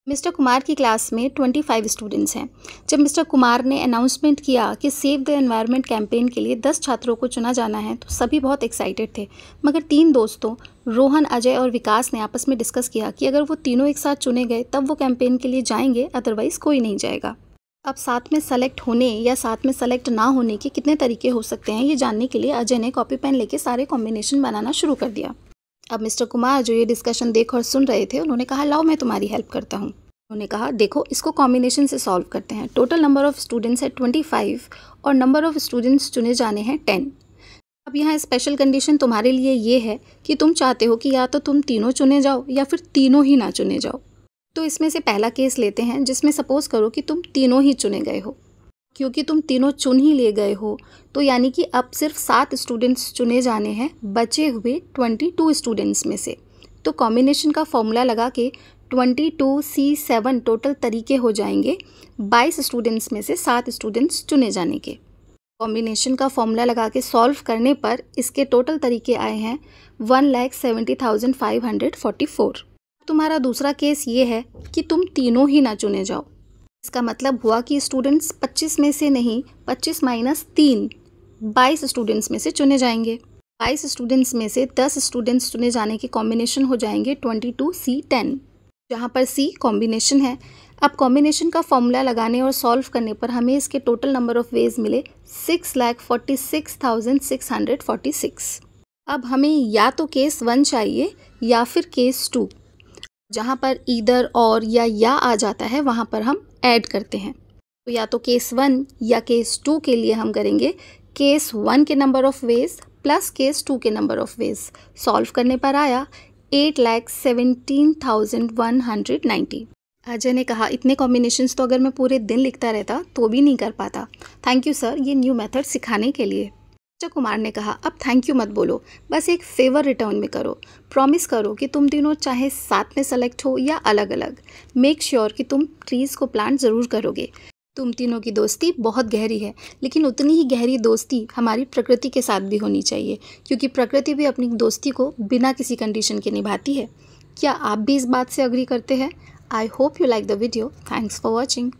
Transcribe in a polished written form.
Mister Kumar की class में 25 students हैं। जब मिस्टर कुमार ने अनाउंसमेंट किया कि सेव द एनवायरनमेंट कैंपेन के लिए 10 छात्रों को चुना जाना है तो सभी बहुत एक्साइटेड थे। मगर 3 दोस्तों रोहन, अजय और विकास ने आपस में डिस्कस किया कि अगर वो तीनों एक साथ चुने गए तब वो कैंपेन के लिए जाएंगे, अदरवाइज कोई नहीं जाएगा। अब साथ में सेलेक्ट होने या साथ में सेलेक्ट ना होने के कितने तरीके हो सकते हैं, ये जानने के लिए अजय ने कॉपी पेन लेके सारे कॉम्बिनेशन बनाना शुरू कर दिया। अब मिस्टर कुमार जो ये डिस्कशन देख और सुन रहे थे, उन्होंने कहा लाओ मैं तुम्हारी हेल्प करता हूँ। उन्होंने कहा देखो इसको कॉम्बिनेशन से सॉल्व करते हैं। टोटल नंबर ऑफ स्टूडेंट्स है 25 और नंबर ऑफ स्टूडेंट्स चुने जाने हैं 10। अब यहाँ स्पेशल कंडीशन तुम्हारे लिए ये है कि तुम चाहते हो कि या तो तुम तीनों चुने जाओ या फिर तीनों ही ना चुने जाओ। तो इसमें से पहला केस लेते हैं जिसमें सपोज करो कि तुम तीनों ही चुने गए हो। क्योंकि तुम तीनों चुन ही ले गए हो तो यानी कि अब सिर्फ 7 स्टूडेंट्स चुने जाने हैं बचे हुए 22 स्टूडेंट्स में से। तो कॉम्बिनेशन का फॉर्मूला लगा के 22C7 टोटल तरीके हो जाएंगे 22 स्टूडेंट्स में से 7 स्टूडेंट्स चुने जाने के। कॉम्बिनेशन का फॉर्मूला लगा के सॉल्व करने पर इसके टोटल तरीके आए हैं 1,70,544। तुम्हारा दूसरा केस ये है कि तुम तीनों ही ना चुने जाओ। इसका मतलब हुआ कि स्टूडेंट्स 25 में से नहीं, 25 माइनस 3 22 स्टूडेंट्स में से चुने जाएंगे। 22 स्टूडेंट्स में से 10 स्टूडेंट्स चुने जाने के कॉम्बिनेशन हो जाएंगे 22C10, जहाँ पर C कॉम्बिनेशन है। अब कॉम्बिनेशन का फॉर्मूला लगाने और सॉल्व करने पर हमें इसके टोटल नंबर ऑफ वेज मिले 6,46,646। अब हमें या तो केस 1 चाहिए या फिर केस 2। जहाँ पर ईदर और या आ जाता है वहाँ पर हम ऐड करते हैं। तो या तो केस 1 या केस 2 के लिए हम करेंगे केस 1 के number of ways plus case 2 के नंबर ऑफ वेज। सॉल्व करने पर आया 8,17,190। अजय ने कहा इतने कॉम्बिनेशंस तो अगर मैं पूरे दिन लिखता रहता तो भी नहीं कर पाता। थैंक यू सर ये न्यू मेथड सिखाने के लिए। मिस्टर कुमार ने कहा अब थैंक यू मत बोलो, बस एक फेवर रिटर्न में करो। प्रॉमिस करो कि तुम तीनों चाहे साथ में सेलेक्ट हो या अलग अलग, मेक श्योर कि तुम ट्रीज़ को प्लांट ज़रूर करोगे। तुम तीनों की दोस्ती बहुत गहरी है, लेकिन उतनी ही गहरी दोस्ती हमारी प्रकृति के साथ भी होनी चाहिए, क्योंकि प्रकृति भी अपनी दोस्ती को बिना किसी कंडीशन के निभाती है। क्या आप भी इस बात से अग्री करते हैं? I hope you like the video. Thanks for watching.